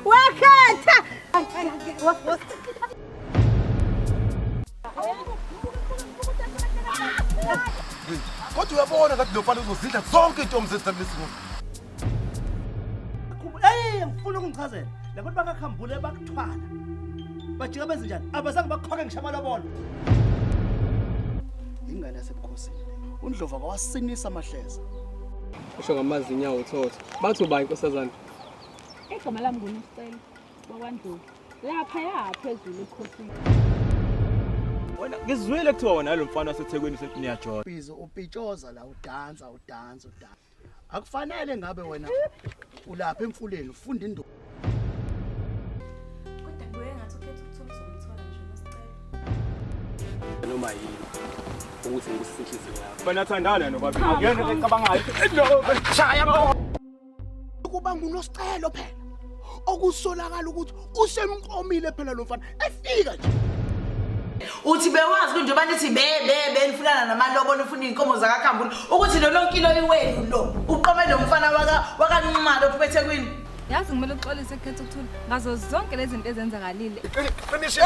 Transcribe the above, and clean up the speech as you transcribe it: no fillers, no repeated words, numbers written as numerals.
Wakhetha. Kodwa uyabona ngathi lofana uzozidla zonke intombi zethamisiwe. Hey, ngifuna ukungichazela. Labantu bakakhambule bakuthwala. Bajika benze njani? Abazange bakhoke ngishama lobolo. Ingane yasebukhosini. UNdlova kwawasinisa amahleza. Usho ngamazi inyawo uthotha. Bathi uba inkosazana. Egama lami nguNoscelo wakwaNdlovu. Lapha yaphezulu ekhosini. Wena ngizwile kuthiwa wona nalo mfana waseThekwini niyajola. Bizo upitshoza la udansa. Akufanele ngabe wena ulapha emfuleni ufunda indaba. Kodwa kubuye ngathi ukhetha ukuthola uzomthola nje uNoscelo. Noma yini. Ukuthi ngikusihlise yakho. Banathandana nobabili. Akuyona ecabangayo. No, shaya bo. Kuba nguNoscelo phela. Okusolakala ukuthi usemqomile phela lo mfana. Efika nje. Uthi bewazi kunjoba nithi nifunana namalobo nifuna inkomo zakakhambula ukuthi lo nonkilo iwenu lo uqome lo mfana wakanqumalo ophethe kwini. Yazi kumele uxolise ekhetha ukuthula ngazo zonke lezi zinto ezenzakalile. Finish it.